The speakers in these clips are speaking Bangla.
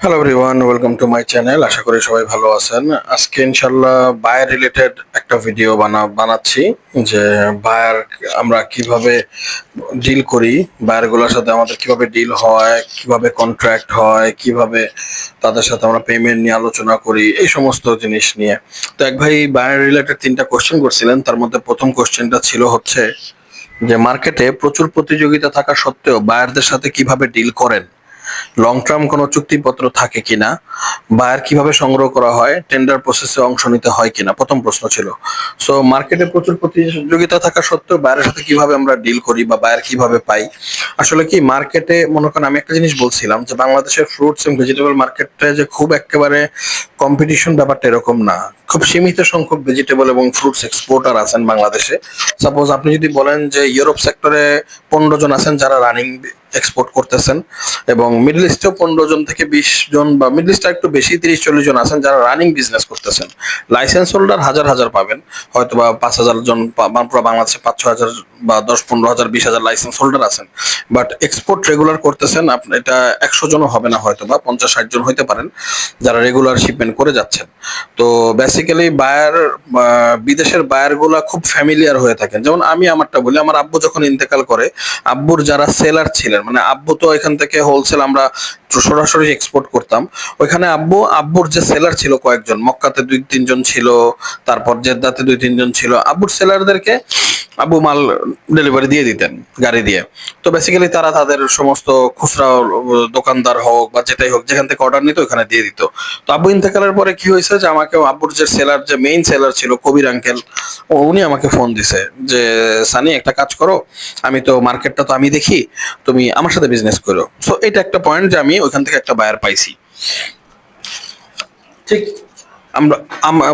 Hello everyone, welcome to my channel. আশা করি সবাই ভালো আছেন। আজকে ইনশাল্লাহ বায়ার রিলেটেড একটা ভিডিও বানাচ্ছি যে বায়ার আমরা কিভাবে ডিল করি, বায়ারগুলোর সাথে আমাদের কিভাবে ডিল হয়, কিভাবে কন্ট্রাক্ট হয়, কিভাবে তাদের সাথে আমরা পেমেন্ট নিয়ে আলোচনা করি, এই সমস্ত জিনিস নিয়ে। তো এক ভাই বায়ার রিলেটেড 3টা কোশ্চেন করছিলেন। তার মধ্যে প্রথম কোশ্চেনটা ছিল হচ্ছে যে মার্কেটে প্রচুর প্রতিযোগিতা থাকা সত্ত্বেও বায়ারদের সাথে কিভাবে ডিল করেন, লং টার্ম কোনো চুক্তিপত্র থাকে কিনা, বায়ার কিভাবে সংগ্রহ করা হয়, টেন্ডার প্রসেসে অংশ নিতে হয় কিনা, প্রথম প্রশ্ন ছিল। সো মার্কেটে প্রচুর প্রতিযোগিতা থাকা সত্ত্বেও বায়ারের সাথে কিভাবে আমরা ডিল করি বা বায়ার কিভাবে পাই। আসলে কি মার্কেটে মনে করেন আমি একটা জিনিস বলছিলাম যে বাংলাদেশের ফ্রুটস এবং ভেজিটেবল মার্কেটে যে খুব একেবারে কম্পিটিশন ব্যাপারটা এরকম না। খুব সীমিত সংখ্যক ভেজিটেবল এবং ফ্রুটস এক্সপোর্টার আছেন বাংলাদেশে। সাপোজ আপনি যদি বলেন যে ইউরোপ সেক্টরে 15 জন আছেন যারা রানিং এক্সপোর্ট করতেছেন, এবং মিডল ইস্টেও 15 জন থেকে 20 জন, বা মিডল ইস্টে একটু বেশি 30-40 জন আছেন যারা রানিং বিজনেস করতেছেন। লাইসেন্স হোল্ডার হাজার হাজার পাবেন, হয়তো বা 5,000 জন, পুরো বাংলাদেশে 5-6 হাজার বা 10-15 হাজার 20,000 লাইসেন্স হোল্ডার আছেন। বাট এক্সপোর্ট রেগুলার করতেছেন আপনি, এটা 100 জনও হবে না, হয়তো বা 50-60 জন হইতে পারেন যারা রেগুলার শিপমেন্ট করে যাচ্ছেন। তো বেসিক্যালি বায়ার, বিদেশের বায়ার গুলা খুব ফ্যামিলিয়ার হয়ে থাকেন। যেমন আমি আমারটা বলি, আমার আব্বু যখন ইন্তেকাল করে, আব্বুর যারা সেলার ছিলেন, মানে আব্বু তো এখান থেকে হোলসেল আমরা সরাসরি এক্সপোর্ট করতাম, ওইখানে আব্বুর যে সেলার ছিল কয়েকজন, মক্কাতে 2-3 জন ছিল, তারপর জেদ্দাতে 2-3 জন ছিল, আব্বুর সেলারদেরকে আব্বু মাল ডেলিভারি দিয়ে দিতেন গাড়ি দিয়ে। তো বেসিক্যালি তারা তাদের সমস্ত খুচরা দোকানদার হোক বা যেটাই হোক, যেখান থেকে অর্ডার নিত ওখানে দিয়ে দিত। তো আব্বু ইন্তেকালের পরে কি হয়েছে যে আমাকে আব্বুর যে সেলার, যে মেইন সেলার ছিল কবির আঙ্কেল, উনি আমাকে ফোন দিছে যে সানি একটা কাজ করো, আমি তো মার্কেটটা তো আমি দেখি, তুমি আমার সাথে বিজনেস করো। সো এটা একটা পয়েন্ট যে আমি ওইখান থেকে একটা বায়ার পাইছি। ঠিক আমরা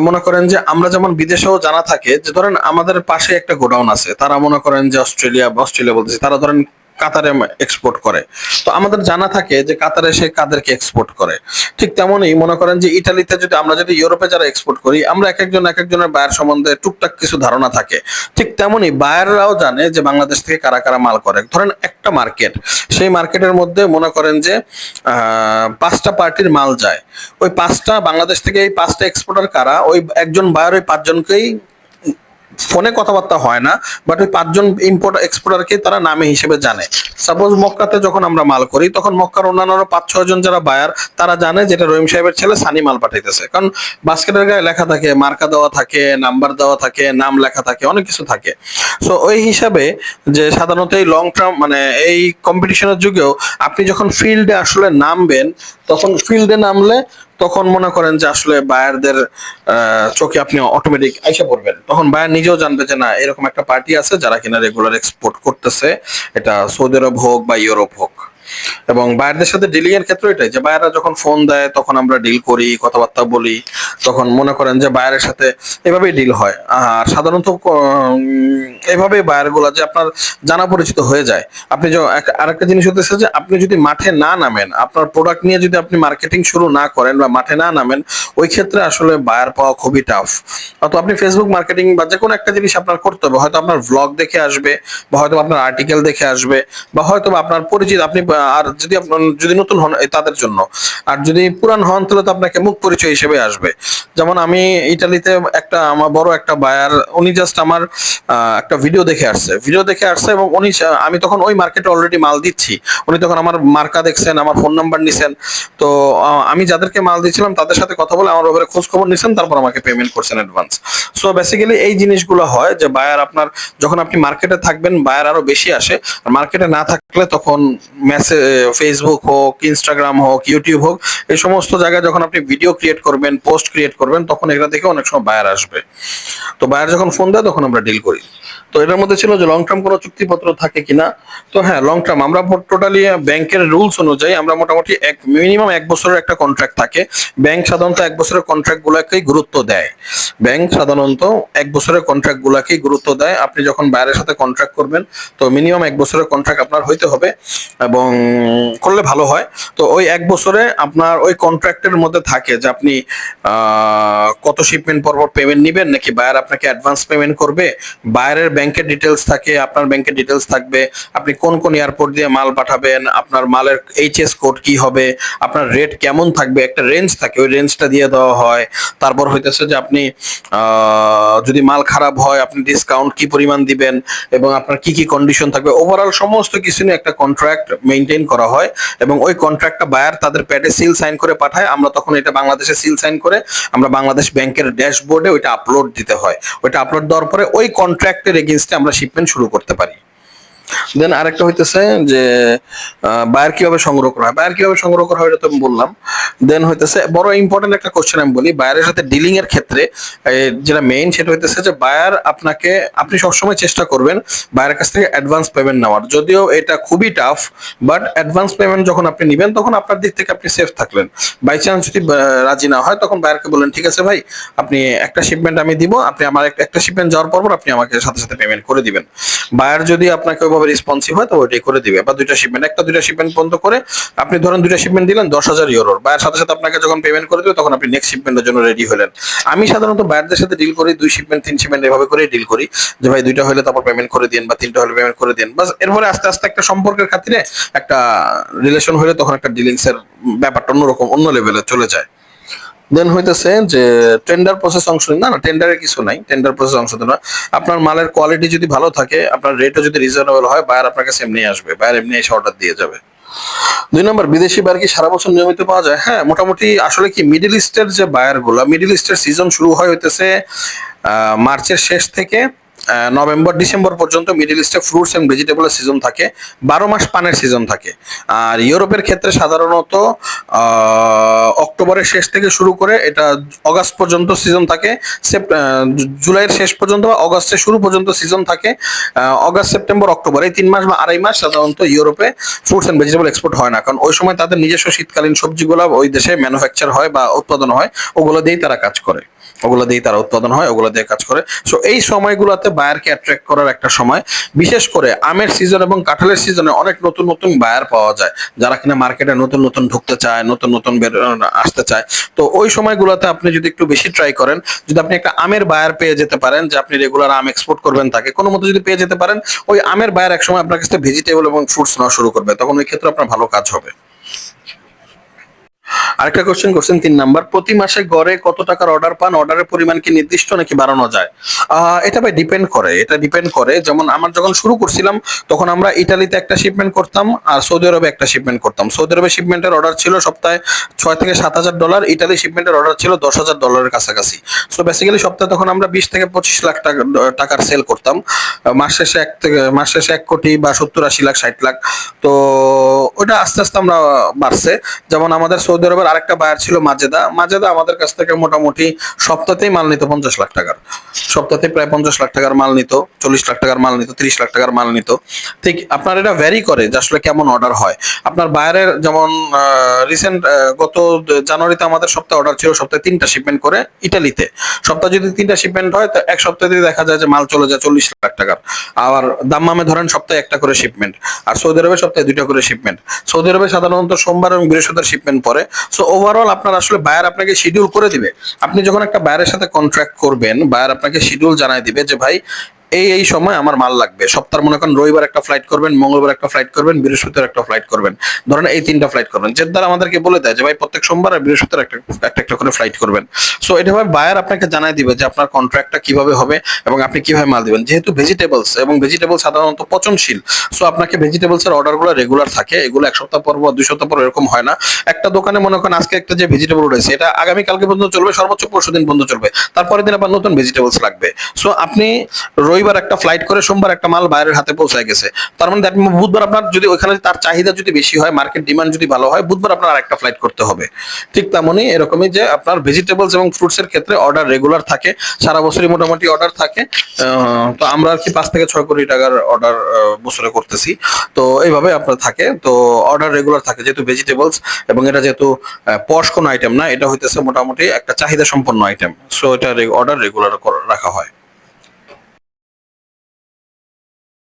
মনে করেন যে আমরা যেমন বিদেশেও জানা থাকে যে ধরেন আমাদের পাশে একটা গোডাউন আছে, তারা মনে করেন যে অস্ট্রেলিয়া বলতেছে, তারা ধরেন কাতারে এক্সপোর্ট করে। তো আমাদের জানা থাকে যে কাতারে সে কাদেরকে এক্সপোর্ট করে। ঠিক তেমনই মনে করেন যে ইটালিতে যদি আমরা যদি ইউরোপে যারা এক্সপোর্ট করি, আমরা এক একজনের বায়ার সম্বন্ধে টুকটাক কিছু ধারণা থাকে। ঠিক তেমনই বায়াররাও জানে যে বাংলাদেশ থেকে কারা কারা মাল করে। ধরেন একটা মার্কেট, সেই মার্কেটের মধ্যে মনে করেন যে 5টা পার্টির মাল যায়, ওই 5টা বাংলাদেশ থেকে, এই 5টা এক্সপোর্টার কারা, ওই একজন বায়ার ওই 5জনকেই, ফোনে কথাবার্তা হয় না, বাট ওই 5জন ইম্পোর্ট এক্সপোর্টারকে তারা নামে হিসেবে জানে। সাপোজ মক্কাতে যখন আমরা মাল করি, তখন মক্কার অন্যান্য 5-6 জন যারা বায়ার, তারা জানে যেটা রহিম সাহেবের ছেলে সানি মাল পাঠাইতেছে, কারণ বাস্কেটের গায়ে লেখা থাকে, মার্কা দেওয়া থাকে, নাম্বার দেওয়া থাকে, নাম লেখা থাকে, অনেক কিছু থাকে। সো ওই হিসাবে যে সাধারণত এই লং টার্ম মানে এই কম্পিটিশনের যুগেও আপনি যখন ফিল্ডে আসলে নামবেন, তখন ফিল্ডে নামলে তখন মনে করেন যে আসলে বায়ারদের চোখে আপনি অটোমেটিক আইসা পড়বেন। তখন বায়ার নিজেও জানবে যে না, এরকম একটা পার্টি আছে যারা কিনা রেগুলার এক্সপোর্ট করতেছে, এটা সৌদি আরব হোক বা ইউরোপ হোক। এবং বায়ারদের সাথে ডিলিং এর ক্ষেত্রে এটাই যে বায়াররা যখন ফোন দেয় তখন আমরা ডিল করি, কথাবার্তা বলি, তখন মনে করেন যে বায়ারের সাথে এভাবেই ডিল হয়। আর সাধারণত এভাবে বায়ার গুলা যে আপনার জানা পরিচিত হয়ে যায়। আপনি আরেকটা জিনিস হতেছে যে আপনি যদি মাঠে না নামেন, আপনার প্রোডাক্ট নিয়ে যদি আপনি মার্কেটিং শুরু না করেন বা মাঠে না নামেন, ওই ক্ষেত্রে আসলে বায়ার পাওয়া খুবই টাফ। তো আপনি ফেসবুক মার্কেটিং বা যে কোনো একটা জিনিস আপনার করতে হবে, হয়তো আপনার ভ্লগ দেখে আসবে, বা হয়তো আপনার আর্টিকেল দেখে আসবে, বা হয়তো আপনার পরিচিত আপনি, আর যদি আপনার যদি নতুন হন তাদের জন্য, আর যদি পুরান হন তাহলে তো আপনাকে মুখ পরিচয় হিসেবে আসবে। যেমন আমি ইটালিতে একটা আমার বড় একটা বায়ার, উনি জাস্ট আমার একটা ভিডিও দেখে আসছে এবং আমি তখন ওই মার্কেটে অলরেডি মাল দিচ্ছি। উনি তখন আমার মার্কা দেখছেন, আমার ফোন নাম্বার নিছেন। তো আমি যাদেরকে মাল দিচ্ছিলাম তাদের সাথে কথা বলে আমার ব্যাপারে খোঁজ খবর নিছেন, তারপর আমাকে পেমেন্ট করছেন অ্যাডভান্স। সো বেসিক্যালি এই জিনিসগুলো হয় যে বায়ার আপনার, যখন আপনি মার্কেটে থাকবেন বায়ার আরো বেশি আসে, আর মার্কেটে না থাকলে তখন মেসেজ, ফেসবুক হোক, ইনস্টাগ্রাম হোক, ইউটিউব হোক, এই সমস্ত জায়গায় যখন আপনি ভিডিও ক্রিয়েট করবেন, পোস্ট ক্রিয়েট করবেন, তখন এগুলা থেকে অনেক সময় বায়ার আসবে। তো বায়ার যখন ফোন দেয় তখন আমরা ডিল করি। তো এটার মধ্যে ছিল যে লং টার্ম কোনো চুক্তিপত্র থাকে কিনা। তো হ্যাঁ, লং টার্ম আমরা টোটালি ব্যাংকের রুলস অনুযায়ী আমরা মোটামুটি মিনিমাম 1 বছরের একটা কন্ট্রাক্ট থাকে। ব্যাংক সাধারণত 1 বছরের কন্ট্রাক্ট গুলাকেই গুরুত্ব দেয়। ব্যাংক সাধারণত 1 বছরের কন্ট্রাক্ট গুলাকেই গুরুত্ব দেয়। আপনি যখন বায়ারের সাথে কন্ট্রাক্ট করবেন, তো মিনিমাম 1 বছরের কন্ট্রাক্ট আপনার হইতে হবে, এবং করলে ভালো হয়। তো ওই 1 বছরে আপনার ওই কন্ট্রাক্টের মধ্যে থাকে যে আপনি কত শিপমেন্ট পর পর পেমেন্ট নিবেন, নাকি বায়ার আপনাকে অ্যাডভান্স পেমেন্ট করবে, বায়ারের ব্যাংকের ডিটেলস থাকে, আপনার ব্যাংকের ডিটেলস থাকবে, আপনি কোন কোন এয়ারপোর্ট দিয়ে মাল পাঠাবেন, আপনার মালের এইচএস কোড কি হবে, আপনার রেট কেমন থাকবে, একটা রেঞ্জ থাকে, ওই রেঞ্জটা দিয়ে দেওয়া হয়। তারপর হইতেছে যে আপনি যদি মাল খারাপ হয় আপনি ডিসকাউন্ট কি পরিমাণ দিবেন এবং আপনার কি কি কন্ডিশন থাকবে, ওভারঅল সমস্ত কিছু নিয়ে একটা কন্ট্রাক্ট মেইনটেইন করা হয় এবং ওই কন্ট্রাক্টটা বায়ার তাদের প্যাডে সিল সাইন করে পাঠায়। আমরা তখন এটা বাংলাদেশে সিল সাইন করে আমরা বাংলাদেশ ব্যাংকের ড্যাশবোর্ডে ওইটা আপলোড দিতে হয়। ওইটা আপলোড দেওয়ার পরে ওই কন্ট্রাক্টের এগেইনস্টে আমরা শিপমেন্ট শুরু করতে পারি। দেন আরেকটা হইতেছে যে বায়ার কিভাবে সংগ্রহ করা হয়। বায়ার কিভাবে সংগ্রহ করা হয় এটা তো আমি বললাম। দেন হইতেছে বড় ইম্পর্টেন্ট একটা কোশ্চেন আমি বলি, বায়ারের সাথে ডিলিং এর ক্ষেত্রে যেটা মেইন সেটা হইতেছে যে বায়ার আপনাকে, আপনি সবসময় চেষ্টা করবেন বায়ারের কাছ থেকে অ্যাডভান্স পেমেন্ট নেওয়ার। যদিও এটা খুবই টাফ, বাট অ্যাডভান্স পেমেন্ট যখন আপনি নেবেন তখন আপনার দিক থেকে আপনি সেফ থাকলেন। বাই চান্স যদি রাজি না হয় তখন বায়ারকে বলেন ঠিক আছে ভাই, আপনি একটা শিপমেন্ট আমি দিব, আপনি আমার একটা শিপমেন্ট যাওয়ার পর আপনি আমাকে সাথে সাথে পেমেন্ট করে দিবেন। বায়ার যদি আপনাকে ওইভাবে রেসপন্সিভ হয় তো ওইটাই করে দিবে। বা দুইটা শিপমেন্ট, একটা দুইটা শিপমেন্ট বন্ধ করে আপনি ধরেন দুইটা শিপমেন্ট দিলেন 10,000 ইউরোর, বায়ার সাথে সাথে আপনাকে যখন পেমেন্ট করে দিবে তখন আপনি নেক্সট শিপমেন্টের জন্য রেডি হলেন। আমি সাধারণত বায়ারদের সাথে ডিল করি 2 শিপমেন্ট 3 শিপমেন্ট এভাবে করে ডিল করি যে ভাই দুইটা হলে তারপর পেমেন্ট করে দিন বা তিনটা হলে পেমেন্ট করে দিন। বাস এরপরে আস্তে আস্তে একটা সম্পর্কের খাতিরে একটা রিলেশন হলে তখন একটা ডিলিংস এর ব্যাপারটা অন্যরকম, অন্য লেভেলে চলে যায়। দেন হইতেছে যে টেন্ডার প্রসেস অংশ না, না টেন্ডারে কিছু নাই, টেন্ডার প্রসেস অংশ না। আপনার মালের কোয়ালিটি যদি ভালো থাকে, আপনার রেটও যদি রিজনেবল হয়, বায়ার আপনার কাছে এমনি আসবে, বায়ার এমনি এসে অর্ডার দিয়ে যাবে। 2 নম্বর, বিদেশি বায়ার কি সারা বছর নিয়মিত পাওয়া যায়? হ্যাঁ, মোটামুটি আসলে কি মিডল ইস্টের যে বায়ার গুলা, মিডল ইস্টের সিজন শুরু হয় হইতেছে মার্চের শেষ থেকে নভেম্বর ডিসেম্বর পর্যন্ত মিডল ইস্টে ফ্রুটস এন্ড ভেজিটেবলের সিজন থাকে, 12 মাস পানের সিজন থাকে। আর ইউরোপের ক্ষেত্রে সাধারণত অক্টোবরের শেষ থেকে শুরু করে এটা অগাস্ট পর্যন্ত সিজন থাকে, জুলাইয়ের শেষ পর্যন্ত বা অগাস্টের শুরু পর্যন্ত সিজন থাকে। অগাস্ট সেপ্টেম্বর অক্টোবর এই 3 মাস বা 2.5 মাস সাধারণত ইউরোপে ফ্রুটস এন্ড ভেজিটেবল এক্সপোর্ট হয় না, কারণ ওই সময় তাদের নিজস্ব শীতকালীন সবজিগুলো ওই দেশে ম্যানুফ্যাকচার হয় বা উৎপাদন হয়, ওগুলো দিয়েই তারা কাজ করে, ওগুলো দিয়েই তারা উৎপাদন হয়, ওগুলো দিয়ে কাজ করে। সো এই সময়গুলোতে বায়ারকে অ্যাট্রাক্ট করার একটা সময়, বিশেষ করে আমের সিজন এবং কাঁঠালের সিজনে অনেক নতুন নতুন বায়ার পাওয়া যায় যারা কিনা মার্কেটে নতুন নতুন ঢুকতে চায়, নতুন নতুন আসতে চায়। তো ওই সময়গুলোতে আপনি যদি একটু বেশি ট্রাই করেন, যদি আপনি একটা আমের বায়ার পেয়ে যেতে পারেন যে আপনি রেগুলার আম এক্সপোর্ট করবেন, তাকে কোনো মতো যদি পেয়ে যেতে পারেন, ওই আমের বায়ার একসময় আপনার কাছে ভেজিটেবল এবং ফ্রুটস নেওয়া শুরু করবে, তখন ওই ক্ষেত্রে আপনার ভালো কাজ হবে। আরেকটা কোশ্চেন করছেন 3 নাম্বার, প্রতি মাসে গড়ে কত টাকার অর্ডার পান? অর্ডারের পরিমাণ কি নির্দিষ্ট নাকি বাড়ানো যায়? এটা ভাই ডিপেন্ড করে, এটা ডিপেন্ড করে। যেমন আমার যখন শুরু করছিলাম তখন আমরা ইতালিতে একটা শিপমেন্ট করতাম আর সৌদি আরবে একটা শিপমেন্ট করতাম। সৌদি আরবে শিপমেন্টের অর্ডার ছিল সপ্তাহে $6,000 থেকে $7,000, ইতালি শিপমেন্টের অর্ডার ছিল $10,000 কাছাকাছি। সো বেসিক্যালি সপ্তাহে তখন আমরা 20 থেকে 25 লাখ টাকার সেল করতাম। মাস শেষে 1 কোটি বা 70-80 লাখ 60 লাখ। তো ওটা আস্তে আস্তে আমরা বাড়ছে। যেমন আমাদের সৌদি আরবের আরেকটা বায়ার ছিল মাজেদা, মাজেদা আমাদের কাছ থেকে মোটামুটি সপ্তাহতেই মাল নিত 50 লাখ টাকার, সপ্তাহে প্রায় 50 লাখ টাকার মাল নিত, 40 লাখ টাকার মাল নিত, 30 লাখ টাকার মাল নিত। ঠিক আপনার এটা ভ্যারি করে যে আসলে কেমন অর্ডার হয়। আপনার বায়ারের যেমন রিসেন্ট গত জানুয়ারিতে আমাদের সপ্তাহে অর্ডার ছিল সপ্তাহে 3টা শিপমেন্ট করে ইটালিতে। সপ্তাহে যদি 3টা শিপমেন্ট হয় তো এক সপ্তাহে দেখা যায় যে মাল চলে যায় 40 লাখ টাকার। আবার দাম্মামে ধরেন সপ্তাহে একটা করে শিপমেন্ট, আর সৌদি আরবে সপ্তাহে 2টা করে শিপমেন্ট। সৌদি আরবে সাধারণত সোমবার এবং বৃহস্পতিবার শিপমেন্ট পরে। সো ওভারঅল আপনার আসলে বায়ার আপনাকে শিডিউল করে দিবে। আপনি যখন একটা বায়ারের সাথে কন্ট্রাক্ট করবেন, বায়ার আপনাকে শিডিউল জানাই দিবে যে ভাই এই সময় আমার মাল লাগবে। সপ্তাহে মনে করেন রবিবার একটা ফ্লাইট করবেন, মঙ্গলবার একটা ফ্লাইট করবেন, বৃহস্পতিবার একটা ফ্লাইট করবেন, ধরেন এই 3টা ফ্লাইট করবেন। যে দ্বারা আমাদেরকে বলে দেয় যে ভাই প্রত্যেক সোমবার আর বৃহস্পতিবার একটা করে ফ্লাইট করবেন। সো এটা ভাবে বায়ার আপনাকে জানাই দিবে যে আপনার কন্ট্রাক্টটা কিভাবে হবে এবং আপনি কিভাবে মাল দিবেন। যেহেতু ভেজিটেবলস এবং ভেজিটেবল সাধারণত পচনশীল, সো আপনাকে ভেজিটেবলস এর অর্ডারগুলো রেগুলার থাকে, এগুলো 1 সপ্তাহ পর বা 2 সপ্তাহ পর এরকম হয় না। একটা দোকানে মনে করেন আজকে একটা যে ভেজিটেবল রয়েছে এটা আগামী কালকে পর্যন্ত চলবে, সর্বোচ্চ পরশুদিন পর্যন্ত চলবে, তারপরের দিন আবার নতুন ভেজিটেবলস লাগবে। সো আপনি রবিবার একটা ফ্লাইট করে সোমবার একটা মাল বাইরের হাতে পৌঁছায় গেছে, তার মানে বুধবার আপনার যদি ওইখানে তার চাহিদা যদি বেশি হয়, মার্কেট ডিমান্ড যদি ভালো হয়, বুধবার আপনার আরেকটা ফ্লাইট করতে হবে। ঠিক তেমনই এরকমই যে আপনার ভেজিটেবলস এবং ফ্রুটস এর ক্ষেত্রে অর্ডার রেগুলার থাকে, সারা বছরই মোটামুটি অর্ডার থাকে। তো আমরা আর কি 5 থেকে 6 কোটি টাকার অর্ডার বছরে করতেছি। তো এইভাবে আপনার থাকে, তো অর্ডার রেগুলার থাকে যেহেতু ভেজিটেবলস, এবং এটা যেহেতু পশ কোনো আইটেম না, এটা হইতেছে মোটামুটি একটা চাহিদা সম্পন্ন আইটেম। সো এটা অর্ডার রেগুলার রাখা হয়।